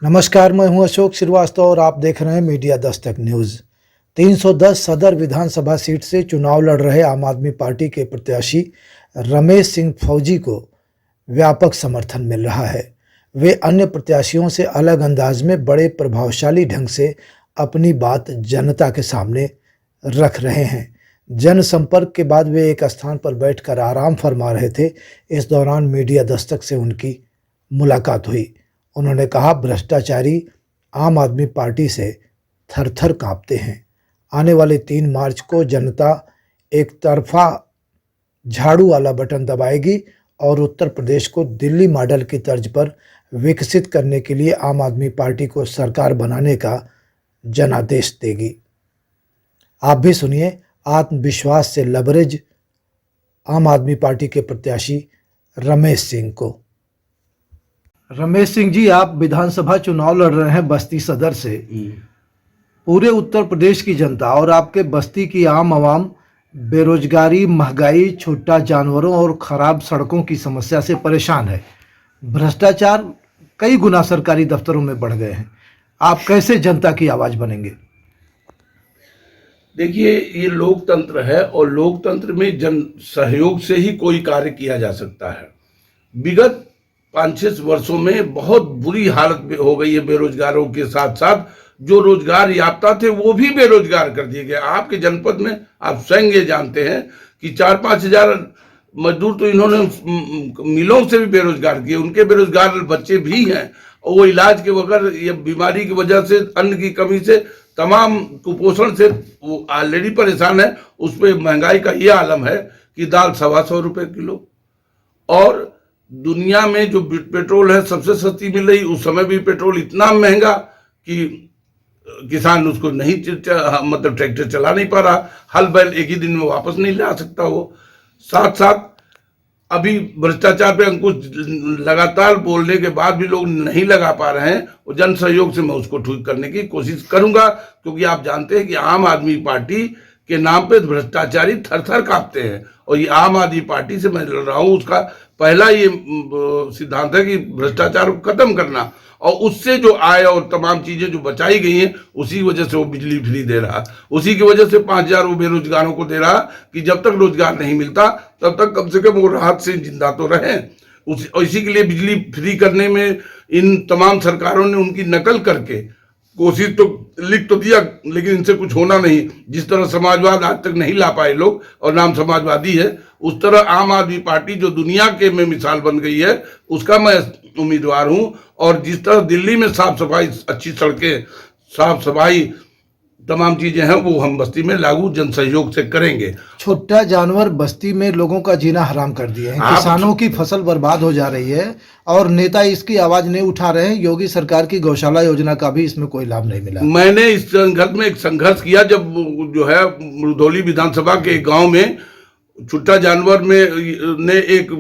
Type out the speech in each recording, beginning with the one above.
नमस्कार, मैं हूं अशोक श्रीवास्तव और आप देख रहे हैं मीडिया दस्तक न्यूज। 310 सदर विधानसभा सीट से चुनाव लड़ रहे आम आदमी पार्टी के प्रत्याशी रमेश सिंह फौजी को व्यापक समर्थन मिल रहा है। वे अन्य प्रत्याशियों से अलग अंदाज में बड़े प्रभावशाली ढंग से अपनी बात जनता के सामने रख रहे हैं। जनसंपर्क के बाद वे एक स्थान पर बैठकर आराम फरमा रहे थे। इस दौरान मीडिया दस्तक से उनकी मुलाकात हुई। उन्होंने कहा, भ्रष्टाचारी आम आदमी पार्टी से थर थर कांपते हैं। आने वाले 3 मार्च को जनता एक तरफा झाड़ू वाला बटन दबाएगी और उत्तर प्रदेश को दिल्ली मॉडल की तर्ज पर विकसित करने के लिए आम आदमी पार्टी को सरकार बनाने का जनादेश देगी। आप भी सुनिए आत्मविश्वास से लबरेज आम आदमी पार्टी के प्रत्याशी रमेश सिंह को। रमेश सिंह जी, आप विधानसभा चुनाव लड़ रहे हैं बस्ती सदर से। पूरे उत्तर प्रदेश की जनता और आपके बस्ती की आम आवाम बेरोजगारी, महंगाई, छुट्टा जानवरों और खराब सड़कों की समस्या से परेशान है। भ्रष्टाचार कई गुना सरकारी दफ्तरों में बढ़ गए हैं। आप कैसे जनता की आवाज बनेंगे? देखिए, ये लोकतंत्र है और लोकतंत्र में जन सहयोग से ही कोई कार्य किया जा सकता है। विगत 5-6 वर्षों में बहुत बुरी हालत हो गई है। बेरोजगारों के साथ साथ जो रोजगार याफ्ता थे वो भी बेरोजगार कर दिए गए। आपके जनपद में आप स्वयं ये जानते हैं कि 4-5 हजार मजदूर तो इन्होंने मिलों से भी बेरोजगार किए। उनके बेरोजगार बच्चे भी हैं और वो इलाज के बगैर या बीमारी की वजह से, अन्न की कमी से, तमाम कुपोषण से वो ऑलरेडी परेशान है। उस पर महंगाई का ये आलम है कि दाल 125 रुपये किलो और दुनिया में जो पेट्रोल है सबसे सस्ती मिल रही। उस समय भी पेट्रोल इतना महंगा कि किसान उसको नहीं मतलब ट्रैक्टर चला नहीं पा रहा। हल बैल एक ही दिन में वापस नहीं ला सकता वो। साथ साथ अभी भ्रष्टाचार पे अंकुश लगातार बोलने के बाद भी लोग नहीं लगा पा रहे हैं। और जन सहयोग से मैं उसको ठीक करने की कोशिश करूंगा, क्योंकि आप जानते हैं कि आम आदमी पार्टी के नाम पे भ्रष्टाचारी थर थर कांपते हैं। और ये आम आदमी पार्टी से मैं लड़ रहा हूँ, उसका पहला ये सिद्धांत है कि भ्रष्टाचार को खत्म करना, और उससे जो आय और तमाम चीजें जो बचाई गई हैं उसी वजह से वो बिजली फ्री दे रहा, उसी की वजह से 5,000 वो बेरोजगारों को दे रहा कि जब तक रोजगार नहीं मिलता तब तक कम से कम वो राहत से जिंदा तो रहे। इसी के लिए बिजली फ्री करने में इन तमाम सरकारों ने उनकी नकल करके कोशिश तो लिख तो दिया, लेकिन इनसे कुछ होना नहीं। जिस तरह समाजवाद आज तक नहीं ला पाए लोग और नाम समाजवादी है, उस तरह आम आदमी पार्टी जो दुनिया के में मिसाल बन गई है उसका मैं उम्मीदवार हूं। और जिस तरह दिल्ली में साफ सफाई, अच्छी सड़कें, साफ सफाई, तमाम चीजें हैं, वो हम बस्ती में लागू जन सहयोग से करेंगे। छोटा जानवर बस्ती में लोगों का जीना हराम कर दिए हैं। किसानों की फसल बर्बाद हो जा रही है और नेता इसकी आवाज नहीं उठा रहे हैं। योगी सरकार की गौशाला योजना का भी इसमें कोई लाभ नहीं मिला। मैंने इस संघर्ष में एक संघर्ष किया जब जो है रुधौली विधानसभा के एक गांव में छोटा जानवर में ने एक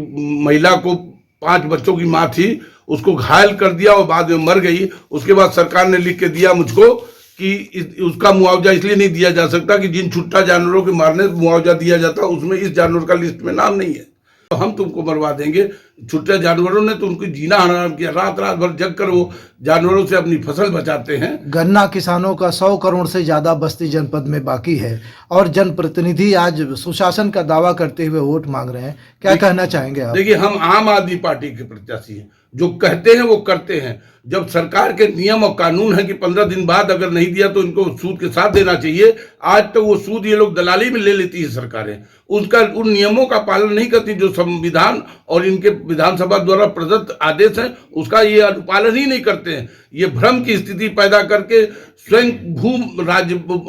महिला को, 5 बच्चों की माँ थी, उसको घायल कर दिया और बाद में मर गई। उसके बाद सरकार ने लिख के दिया मुझको कि उसका मुआवजा इसलिए नहीं दिया जा सकता कि जिन छुट्टा जानवरों के मारने से मुआवजा दिया जाता उसमें इस जानवर का लिस्ट में नाम नहीं है, तो हम तुमको मरवा देंगे। छुट्टे जानवरों ने तो उनको जीना हराम किया। रात रात भर जग कर वो जानवरों से अपनी फसल बचाते हैं। गन्ना किसानों का 100 करोड़ से ज्यादा बस्ती जनपद में बाकी है और जनप्रतिनिधि आज सुशासन का दावा करते हुए वोट मांग रहे हैं। क्या कहना चाहेंगे आप? देखिए, हम आम आदमी पार्टी के प्रत्याशी हैं, जो कहते हैं वो करते हैं। जब सरकार के नियम और कानून है कि 15 दिन बाद अगर नहीं दिया तो इनको सूद के साथ देना चाहिए, आज तो वो सूद ये लोग दलाली में ले लेती है सरकारें। उन नियमों का पालन नहीं करती। जो संविधान और इनके विधानसभा द्वारा प्रदत्त आदेश है उसका ये अनुपालन ही नहीं करते हैं। ये भ्रम की स्थिति पैदा करके स्वयं भूम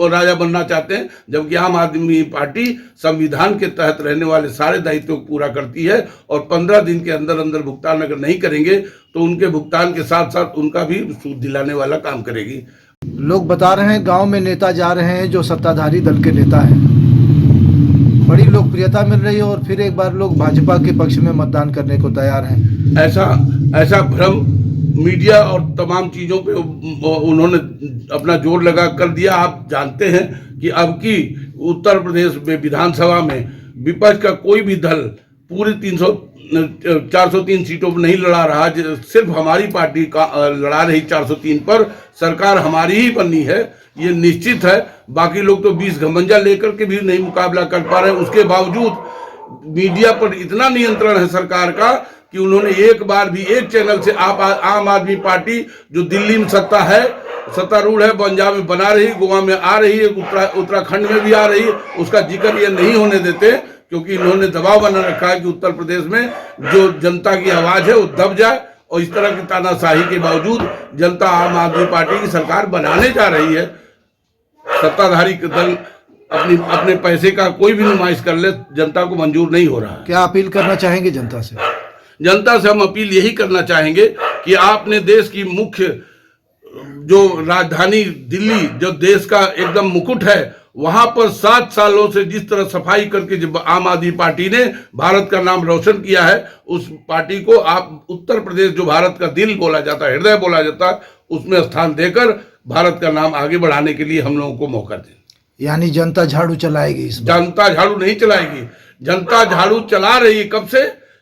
राजा बनना चाहते हैं, जबकि आम आदमी पार्टी संविधान के तहत रहने वाले सारे दायित्वों को पूरा करती है। और 15 दिन के अंदर अंदर भुगतान अगर नहीं करेंगे तो उनके भुगतान के साथ साथ उनका भी सूद दिलाने वाला काम करेगी। लोग बता रहे हैं गांव में नेता जा रहे हैं जो सत्ताधारी दल के नेता हैं, बड़ी लोकप्रियता मिल रही है और फिर एक बार लोग भाजपा के पक्ष में मतदान करने को तैयार हैं। ऐसा भ्रम मीडिया और तमाम चीजों पे उन्होंने अपना जोर लगा कर दिया। आप जानते हैं कि अब की उत्तर प्रदेश में विधानसभा में विपक्ष का कोई भी दल पूरे 403 सीटों पर नहीं लड़ा रहा, सिर्फ हमारी पार्टी का लड़ा रही 403 पर। सरकार हमारी ही बननी है, ये निश्चित है। बाकी लोग तो 20 घमंजा लेकर के भी नहीं मुकाबला कर पा रहे। उसके बावजूद मीडिया पर इतना नियंत्रण है सरकार का कि उन्होंने एक बार भी एक चैनल से आम आदमी पार्टी जो दिल्ली में सत्तारूढ़ है, पंजाब में बना रही, गोवा में आ रही है, उत्तराखंड में भी आ रही है, उसका जिक्र ये नहीं होने देते, क्योंकि इन्होंने दबाव बना रखा है कि उत्तर प्रदेश में जो जनता की आवाज है वो दब जाए। और इस तरह की तानाशाही के बावजूद जनता आम आदमी पार्टी की सरकार बनाने जा रही है। सत्ताधारी दल अपने पैसे का कोई भी नुमाइश कर ले, जनता को मंजूर नहीं हो रहा है। क्या अपील करना चाहेंगे जनता से? जनता से हम अपील यही करना चाहेंगे कि आपने देश की मुख्य जो राजधानी दिल्ली, जो देश का एकदम मुकुट है, वहां पर 7 सालों से जिस तरह सफाई करके जब आम आदमी पार्टी ने भारत का नाम रोशन किया है, उस पार्टी को आप उत्तर प्रदेश जो भारत का दिल बोला जाता है, हृदय बोला जाता है, उसमें स्थान देकर भारत का नाम आगे बढ़ाने के लिए हम लोगों को मौका दें। यानी जनता झाड़ू चलाएगी इस बार? जनता झाड़ू नहीं चलाएगी, जनता झाड़ू चला रही है। कब से?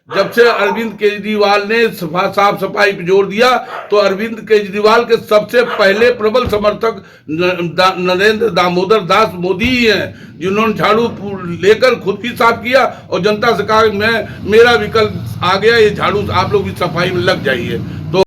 जब से अरविंद केजरीवाल ने साफ सफाई पे जोर दिया, तो अरविंद केजरीवाल के सबसे पहले प्रबल समर्थक नरेंद्र दामोदर दास मोदी ही हैं, जिन्होंने झाड़ू लेकर खुद भी साफ किया और जनता से कहा मेरा विकल्प आ गया, ये झाड़ू आप लोग भी सफाई में लग जाइए। तो